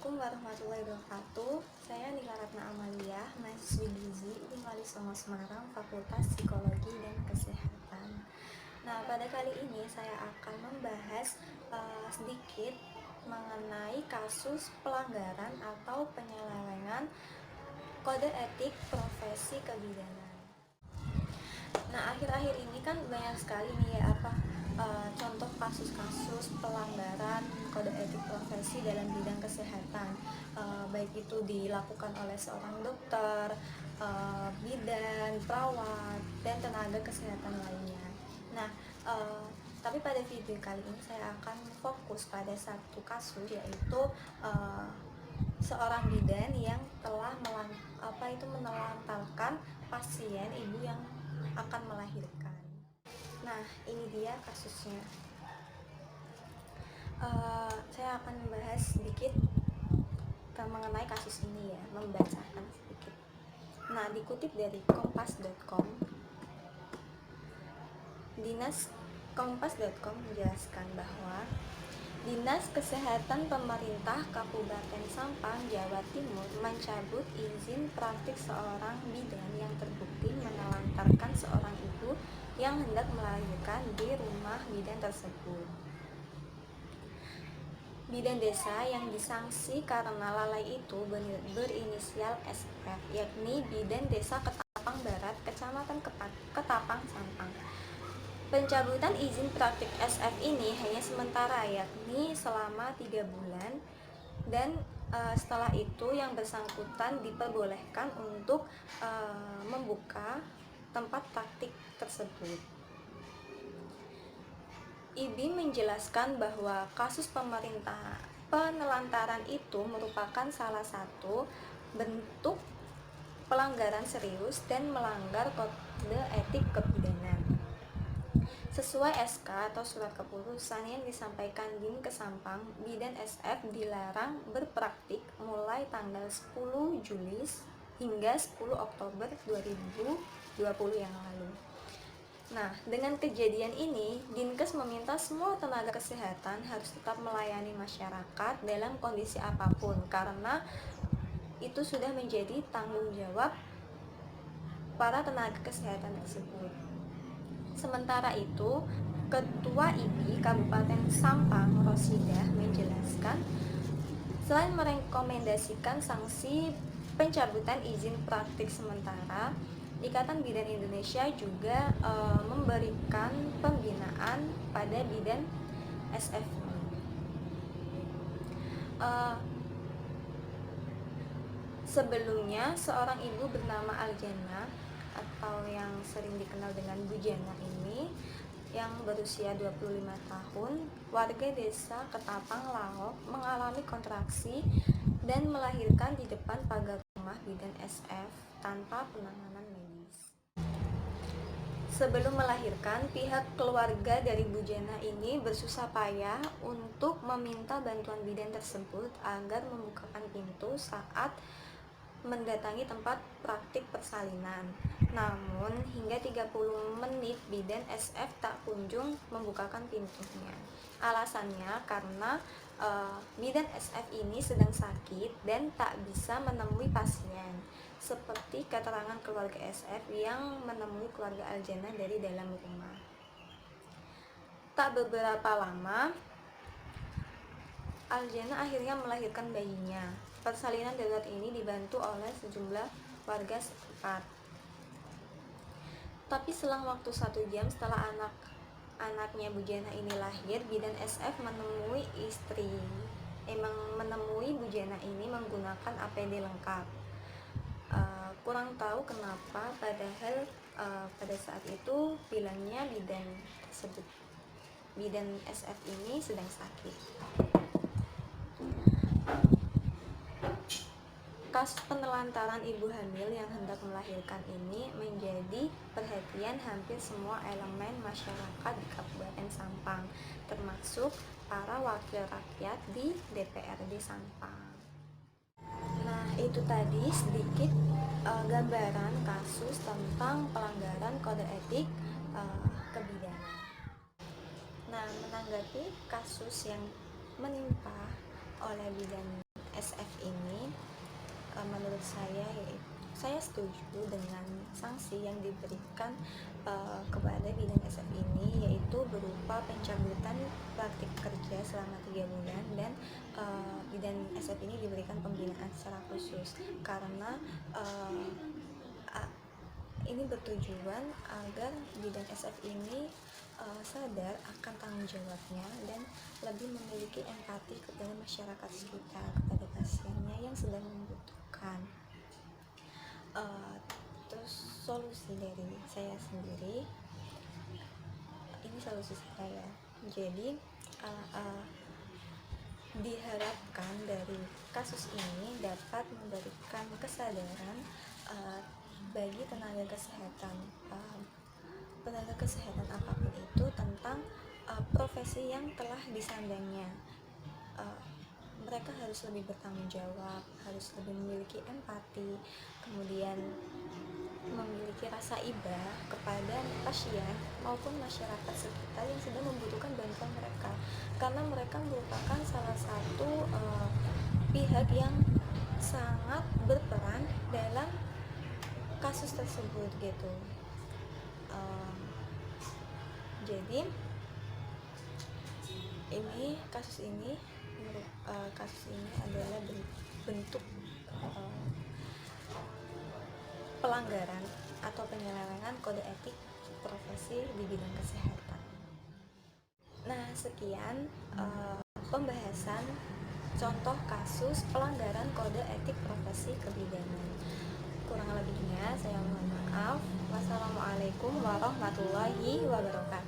Assalamualaikum warahmatullahi wabarakatuh. Saya Nila Ratna Amalia, mahasiswi Gizi UIN Wali Songo Semarang, Fakultas Psikologi dan Kesehatan. Nah, pada kali ini saya akan membahas sedikit mengenai kasus pelanggaran atau penyelewengan kode etik profesi kebidanan. Nah, akhir-akhir ini kan banyak sekali nih contoh kasus-kasus pelanggaran kode etik profesi dalam bidang kesehatan, baik itu dilakukan oleh seorang dokter, bidan, perawat, dan tenaga kesehatan lainnya. Nah, tapi pada video kali ini saya akan fokus pada satu kasus, yaitu seorang bidan yang telah menelantarkan pasien ibu yang akan melahirkan. Nah, ini dia kasusnya. Saya akan membahas sedikit mengenai kasus ini ya, membacakan sedikit. Nah, dikutip dari kompas.com, kompas.com menjelaskan bahwa Dinas Kesehatan Pemerintah Kabupaten Sampang, Jawa Timur mencabut izin praktik seorang bidan yang terbukti menelantarkan seorang ibu yang hendak melahirkan di rumah bidan tersebut. Bidan desa yang disanksi karena lalai itu berinisial SF, yakni Bidan Desa Ketapang Barat, Kecamatan Ketapang, Sampang. Pencabutan izin praktik SF ini hanya sementara, yakni selama 3 bulan, dan setelah itu yang bersangkutan diperbolehkan untuk membuka tempat praktik tersebut. IBI menjelaskan bahwa kasus penelantaran itu merupakan salah satu bentuk pelanggaran serius dan melanggar kode etik kebidanan. Sesuai SK atau surat keputusan yang disampaikan Dinkes Sampang, bidan SF dilarang berpraktik mulai tanggal 10 Juli hingga 10 Oktober 2020 yang lalu. Nah, dengan kejadian ini, Dinkes meminta semua tenaga kesehatan harus tetap melayani masyarakat dalam kondisi apapun, karena itu sudah menjadi tanggung jawab para tenaga kesehatan tersebut. Sementara itu, Ketua IBI Kabupaten Sampang, Rosidah, menjelaskan, selain merekomendasikan sanksi pencabutan izin praktik sementara, Ikatan Bidan Indonesia juga memberikan pembinaan pada bidan SF. Sebelumnya, seorang ibu bernama Aljana atau yang sering dikenal dengan Bu Jana ini, yang berusia 25 tahun, warga desa Ketapang, Laok, mengalami kontraksi dan melahirkan di depan pagar rumah bidan SF tanpa penanganan medis. Sebelum melahirkan, pihak keluarga dari Bu Jana ini bersusah payah untuk meminta bantuan bidan tersebut agar membukakan pintu saat mendatangi tempat praktik persalinan. Namun hingga 30 menit bidan SF tak kunjung membukakan pintunya. Alasannya karena bidan SF ini sedang sakit dan tak bisa menemui pasien, seperti keterangan keluarga SF yang menemui keluarga Aljana dari dalam rumah. Tak beberapa lama, Aljana akhirnya melahirkan bayinya. Persalinan darurat ini dibantu oleh sejumlah warga setempat. Tapi selang waktu 1 jam setelah anaknya Bu Jana ini lahir, bidan SF menemui Bu Jana ini menggunakan APD lengkap. Kurang tahu kenapa, padahal pada saat itu bilangnya bidan SF ini sedang sakit. Kasus penelantaran ibu hamil yang hendak melahirkan ini menjadi perhatian hampir semua elemen masyarakat di Kabupaten Sampang, termasuk para wakil rakyat di DPRD Sampang. Nah, itu tadi sedikit gambaran kasus tentang pelanggaran kode etik kebidanan. Nah, menanggapi kasus yang menimpa oleh bidan SF ini, menurut saya setuju dengan sanksi yang diberikan kepada bidang SF ini, yaitu berupa pencabutan praktik kerja selama 3 bulan dan bidang SF ini diberikan pembinaan secara khusus, karena ini bertujuan agar bidang SF ini sadar akan tanggung jawabnya dan lebih memiliki empati kepada masyarakat sekitar, kepada pasiennya yang sedang membutuhkan. Terus solusi dari saya sendiri, ini solusi saya. Jadi diharapkan dari kasus ini dapat memberikan kesadaran bagi tenaga kesehatan apapun itu tentang profesi yang telah disandangnya. Mereka harus lebih bertanggung jawab, harus lebih memiliki empati, kemudian memiliki rasa iba kepada pasien maupun masyarakat sekitar yang sedang membutuhkan bantuan mereka, karena mereka merupakan salah satu pihak yang sangat berperan dalam kasus tersebut gitu. Jadi kasus ini adalah bentuk pelanggaran atau penyelewengan kode etik profesi di bidang kesehatan. Nah, sekian pembahasan contoh kasus pelanggaran kode etik profesi kebidanan. Kurang lebihnya saya mohon maaf. Wassalamualaikum warahmatullahi wabarakatuh.